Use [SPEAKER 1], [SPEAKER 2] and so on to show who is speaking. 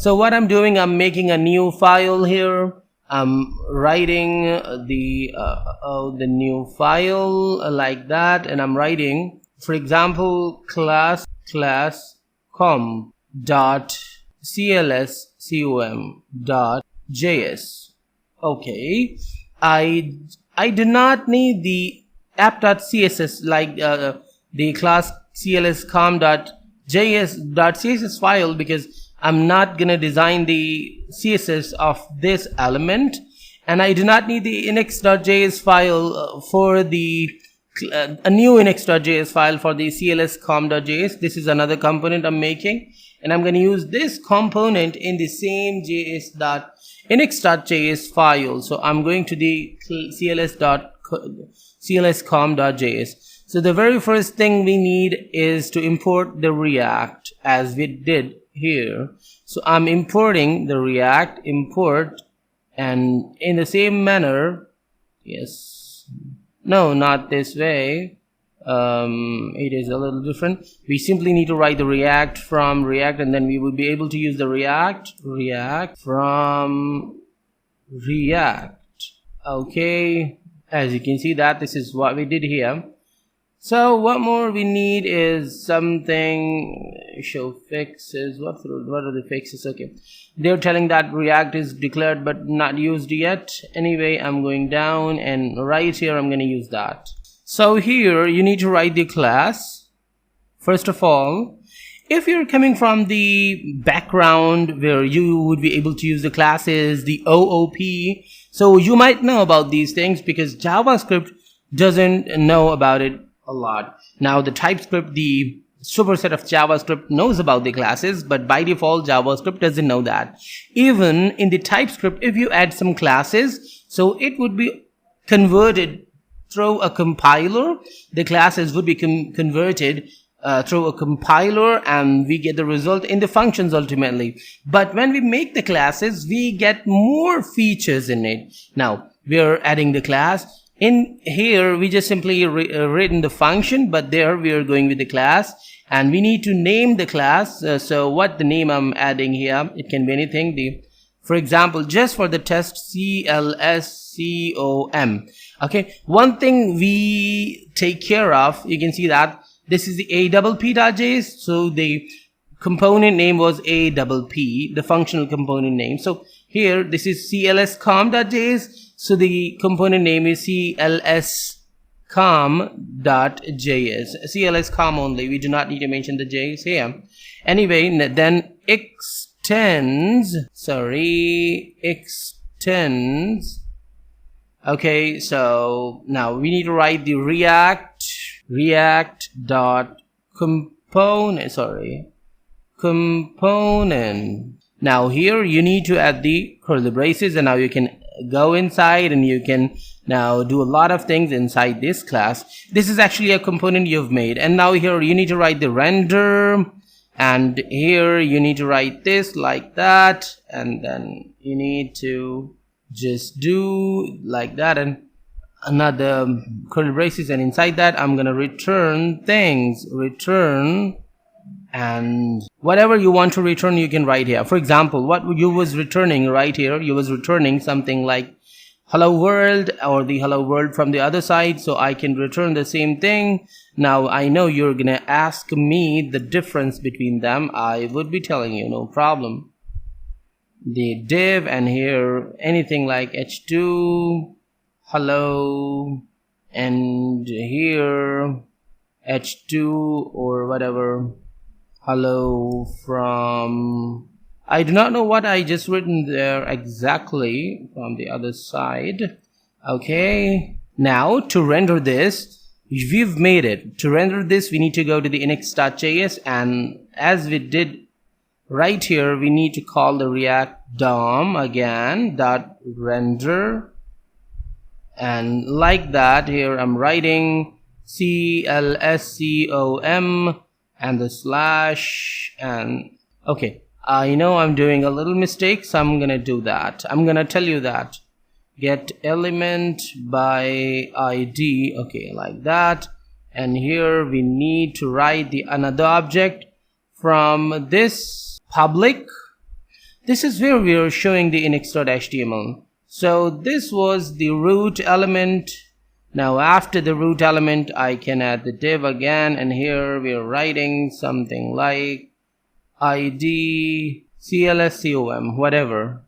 [SPEAKER 1] So what I'm doing, I'm making a new file here. I'm writing the new file like that, and I'm writing, for example, class com dot clscom dot js. Okay, I do not need the app.css like the class clscom.js.css file, because I'm not gonna design the CSS of this element, and I do not need the index.js file for the a new index.js file for the clscom.js. This is another component I'm making, and I'm going to use this component in the same index.js file. So I'm going to the clscom.js. So the very first thing we need is to import the React, as we did here. So I'm importing the React import, and in the same manner, yes, no, not this way, it is a little different. We simply need to write the React from React, and then we will be able to use the React from React. Okay, as you can see that this is what we did here. So what more we need is something, show fixes. What are the fixes? Okay, they're telling that React is declared but not used yet. Anyway, I'm going down, and right here I'm going to use that. So here you need to write the class. First of all, if you're coming from the background where you would be able to use the classes, the OOP, so you might know about these things, because JavaScript doesn't know about it a lot. Now the TypeScript, the superset of JavaScript, knows about the classes, but by default JavaScript doesn't know that. Even in the TypeScript, if you add some classes, so it would be converted through a compiler. The classes would be converted through a compiler, and we get the result in the functions ultimately. But when we make the classes, we get more features in it. Now we are adding the class. In here, we just simply written the function, but there we are going with the class, and we need to name the class. So what the name I'm adding here, it can be anything. For example, just for the test, CLSCOM. Okay, one thing we take care of, you can see that this is the APP.js. So the component name was APP, the functional component name. So here, this is clscom.js. So the component name is clscom.js. clscom only. We do not need to mention the JS here. Anyway, then extends. Okay, so now we need to write the component. Now here you need to add the curly braces, and now you can go inside and you can now do a lot of things inside this class. This is actually a component you've made, and now here you need to write the render, and here you need to write this like that, and then you need to just do like that, and another curly braces, and inside that I'm gonna return things, and whatever you want to return you can write here. For example, what you was returning right here, you was returning something like hello world, or the hello world from the other side, so I can return the same thing. Now I know you're gonna ask me the difference between them. I would be telling you, no problem. The div, and here anything like h2 hello, and here h2 or whatever hello from, I do not know what I just written there exactly from the other side. Okay, now to render this, we've made it. To render this, we need to go to the index.js, and as we did right here, we need to call the React DOM again dot render, and like that here I'm writing CLSCOM and the slash, and okay, I know I'm doing a little mistake, so I'm gonna do that. I'm gonna tell you that get element by ID, okay, like that. And here we need to write the another object from this public. This is where we are showing the index.html. So this was the root element. Now after the root element, I can add the div again, and here we are writing something like id clscom, whatever.